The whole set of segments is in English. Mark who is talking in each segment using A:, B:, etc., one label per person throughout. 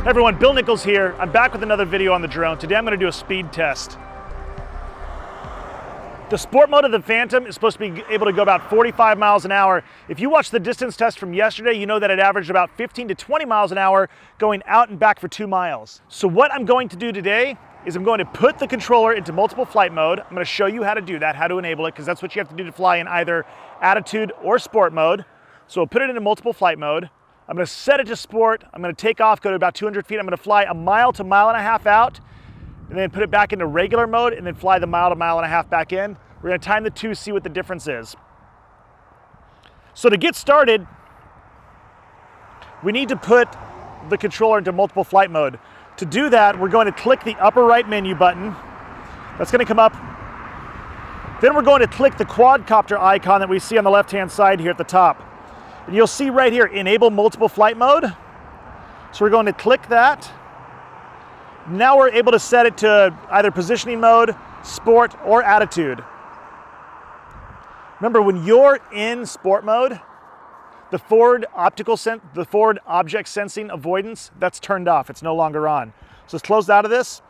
A: Hey everyone, Bill Nichols here. I'm back with another video on the drone. Today I'm going to do a speed test. The sport mode of the Phantom is supposed to be able to go about 45 miles an hour. If you watched the distance test from yesterday, you know that it averaged about 15 to 20 miles an hour going out and back for 2 miles. So what I'm going to do today is I'm going to put the controller into multiple flight mode. I'm going to show you how to do that, how to enable it, because that's what you have to do to fly in either attitude or sport mode. So we'll put it into multiple flight mode. I'm going to set it to sport. I'm going to take off, go to about 200 feet. I'm going to fly a mile to mile and a half out, and then put it back into regular mode, and then fly the mile to mile and a half back in. We're going to time the two, see what the difference is. So to get started, we need to put the controller into multiple flight mode. To do that, we're going to click the upper right menu button. That's going to come up. Then we're going to click the quadcopter icon that we see on the left-hand side here at the top. And you'll see right here, enable multiple flight mode. So we're going to click that. Now we're able to set it to either positioning mode, sport, or attitude. Remember, when you're in sport mode, the forward object sensing avoidance, that's turned off. It's no longer on. So let's close out of this.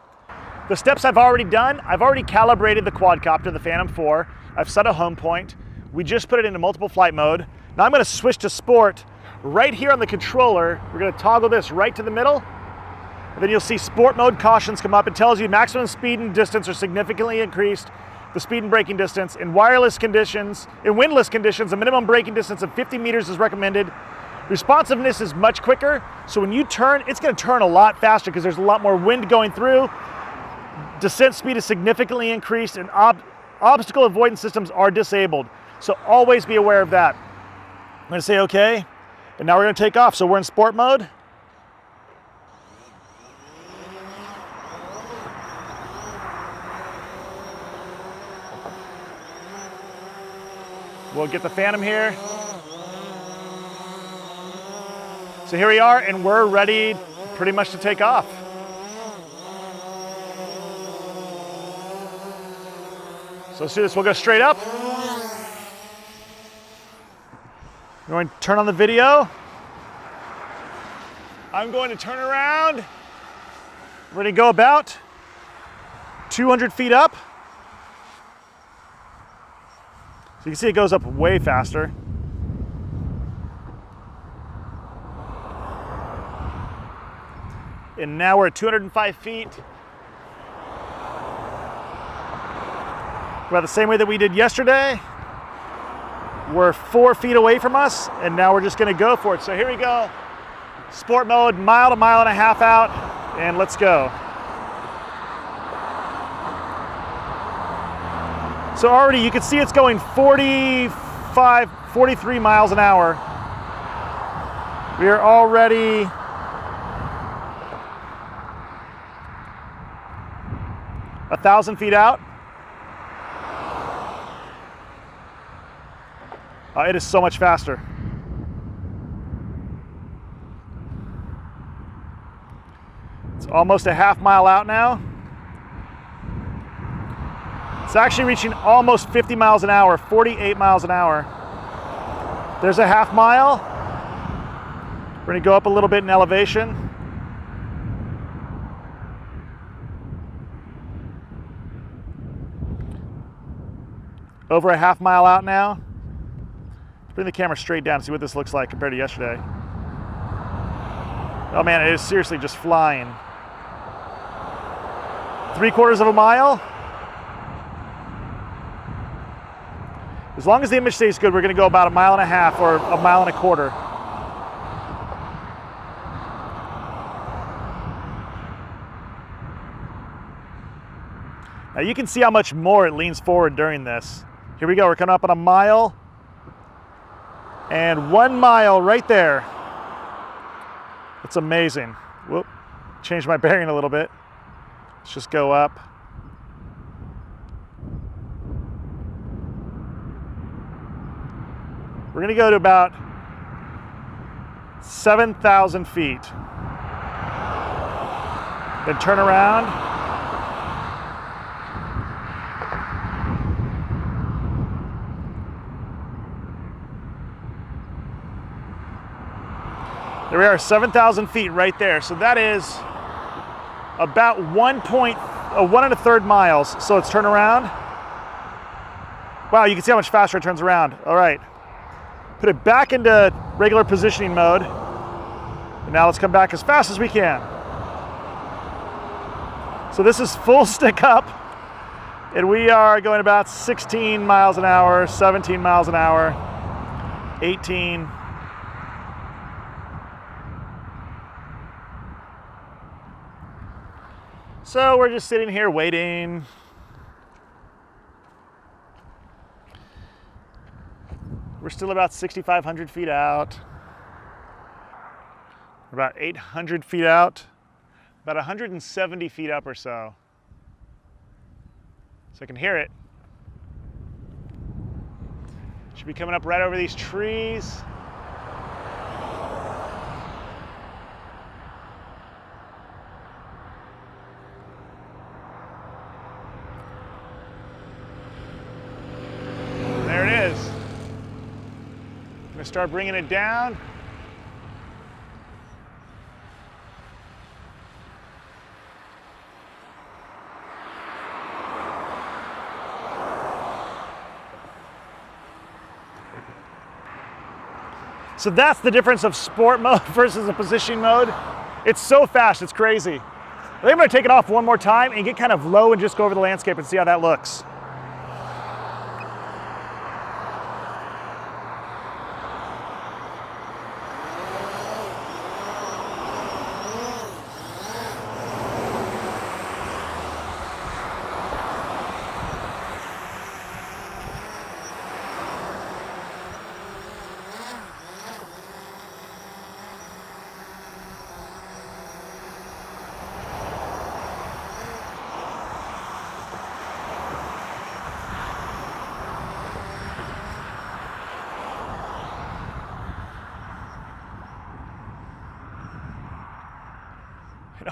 A: The steps I've already done, I've already calibrated the quadcopter, the Phantom 4. I've set a home point. We just put it into multiple flight mode. Now I'm going to switch to sport. Right here on the controller, we're going to toggle this right to the middle. And then you'll see sport mode cautions come up. It tells you maximum speed and distance are significantly increased. The speed and braking distance. In wireless conditions, in windless conditions, a minimum braking distance of 50 meters is recommended. Responsiveness is much quicker. So when you turn, it's going to turn a lot faster because there's a lot more wind going through. Descent speed is significantly increased, and obstacle avoidance systems are disabled. So always be aware of that. I'm going to say okay, and now we're going to take off. So we're in sport mode. We'll get the Phantom here. So here we are, and we're ready pretty much to take off. So let's do this. We'll go straight up. I'm going to turn on the video. I'm going to turn around. We're going to go about 200 feet up. So you can see it goes up way faster. And now we're at 205 feet. About the same way that we did yesterday. We're 4 feet away from us, and now we're just going to go for it. So here we go. Sport mode, mile to mile and a half out, and let's go. So already you can see it's going 43 miles an hour. We are already a 1,000 feet out. It is so much faster. It's almost a half mile out now. It's actually reaching almost 50 miles an hour, 48 miles an hour. There's a half mile. We're going to go up a little bit in elevation. Over a half mile out now. Bring the camera straight down to see what this looks like compared to yesterday. Oh man, it is seriously just flying. 3/4 of a mile. As long as the image stays good, we're going to go about 1.5 miles or 1.25 miles. Now you can see how much more it leans forward during this. Here we go, we're coming up on 1 mile. And 1 mile right there. It's amazing. Whoop, changed my bearing a little bit. Let's just go up. We're gonna go to about 7,000 feet. Then turn around. There we are, 7,000 feet right there. So that is about 1.1 miles. So let's turn around. Wow, you can see how much faster it turns around. All right, put it back into regular positioning mode. And now let's come back as fast as we can. So this is full stick up, and we are going about 16 miles an hour, 17 miles an hour, 18. So we're just sitting here waiting. We're still about 6,500 feet out. We're about 800 feet out, about 170 feet up or so. So I can hear it. Should be coming up right over these trees. There it is. I'm gonna start bringing it down. So that's the difference of sport mode versus a positioning mode. It's so fast, it's crazy. I think I'm gonna take it off one more time and get kind of low and just go over the landscape and see how that looks.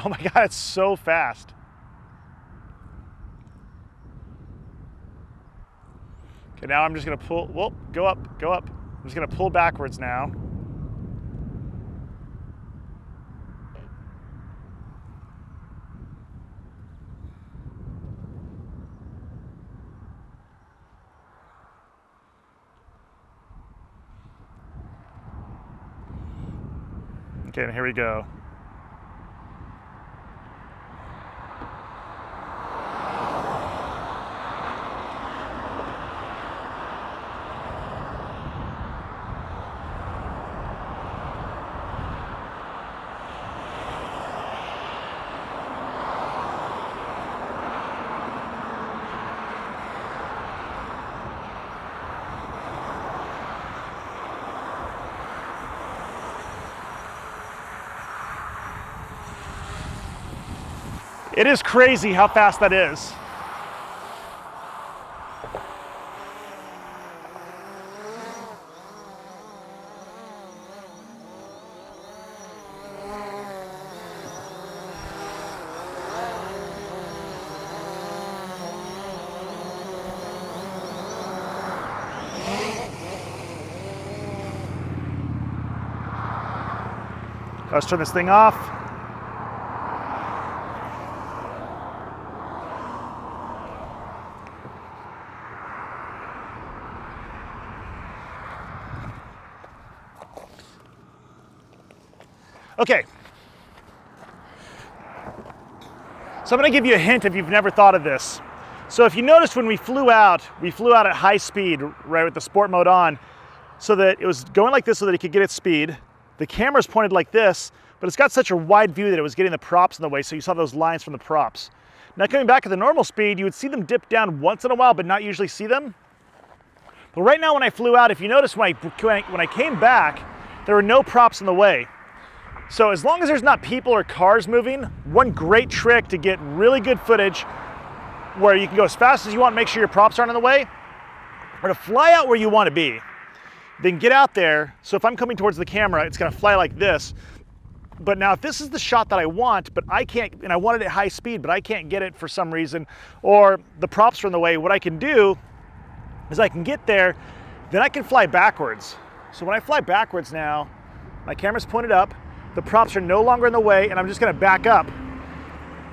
A: Oh my God, it's so fast. Okay, now I'm just gonna pull, whoop, go up, go up. I'm just gonna pull backwards now. Okay, and here we go. It is crazy how fast that is. Let's turn this thing off. Okay, so I'm going to give you a hint if you've never thought of this. So if you noticed when we flew out at high speed, right, with the sport mode on, so that it was going like this so that it could get its speed. The camera's pointed like this, but it's got such a wide view that it was getting the props in the way, so you saw those lines from the props. Now coming back at the normal speed, you would see them dip down once in a while, but not usually see them. But right now when I flew out, if you notice when I came back, there were no props in the way. So as long as there's not people or cars moving, one great trick to get really good footage where you can go as fast as you want, make sure your props aren't in the way, or to fly out where you want to be. Then get out there, so if I'm coming towards the camera, it's gonna fly like this. But now if this is the shot that I want, but I can't, and I want it at high speed, but I can't get it for some reason, or the props are in the way, what I can do is I can get there, then I can fly backwards. So when I fly backwards now, my camera's pointed up, the props are no longer in the way, and I'm just gonna back up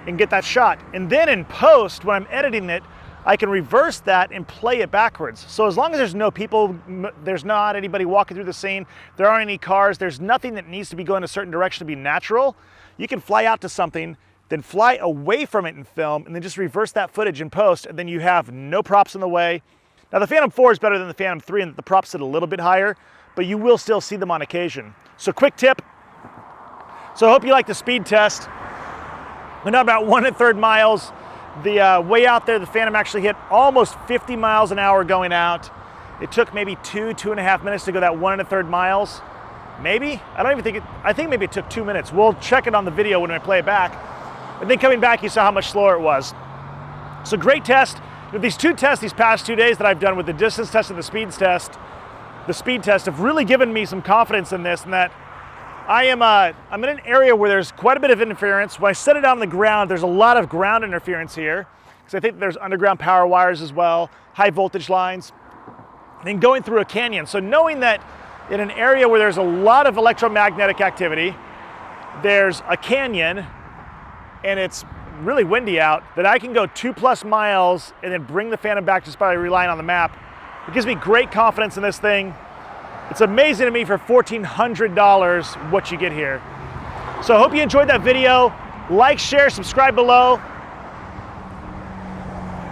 A: and get that shot. And then in post, when I'm editing it, I can reverse that and play it backwards. So as long as there's no people, there's not anybody walking through the scene, there aren't any cars, there's nothing that needs to be going a certain direction to be natural, you can fly out to something, then fly away from it in film, and then just reverse that footage in post, and then you have no props in the way. Now the Phantom 4 is better than the Phantom 3 in that the props sit a little bit higher, but you will still see them on occasion. So quick tip. So I hope you like the speed test. We're now about 1 1/3 miles. The way out there, the Phantom actually hit almost 50 miles an hour going out. It took maybe 2.5 minutes to go that 1 1/3 miles. Maybe? I don't even think I think maybe it took 2 minutes. We'll check it on the video when I play it back. And then coming back, you saw how much slower it was. So great test. These two tests these past 2 days that I've done with the distance test and the speed test have really given me some confidence in this, and that I'm in an area where there's quite a bit of interference. When I set it on the ground, there's a lot of ground interference here, because I think there's underground power wires as well, high voltage lines, and then going through a canyon. So knowing that in an area where there's a lot of electromagnetic activity, there's a canyon, and it's really windy out, that I can go 2+ miles and then bring the Phantom back just by relying on the map. It gives me great confidence in this thing. It's amazing to me for $1,400 what you get here. So I hope you enjoyed that video. Like, share, subscribe below.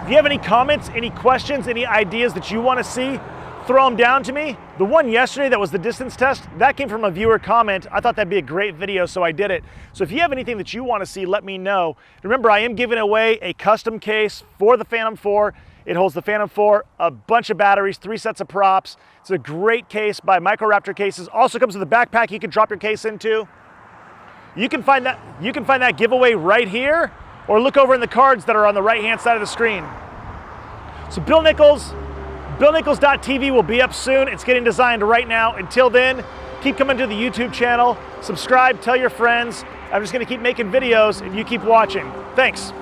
A: If you have any comments, any questions, any ideas that you want to see, throw them down to me. The one yesterday that was the distance test, that came from a viewer comment. I thought that'd be a great video, so I did it. So if you have anything that you want to see, let me know. Remember, I am giving away a custom case for the Phantom 4. It holds the Phantom 4, a bunch of batteries, 3 sets of props. It's a great case by Microraptor Cases. Also comes with a backpack you can drop your case into. You can find that giveaway right here, or look over in the cards that are on the right-hand side of the screen. So Bill Nichols, BillNichols.tv will be up soon. It's getting designed right now. Until then, keep coming to the YouTube channel, subscribe, tell your friends. I'm just gonna keep making videos and you keep watching. Thanks.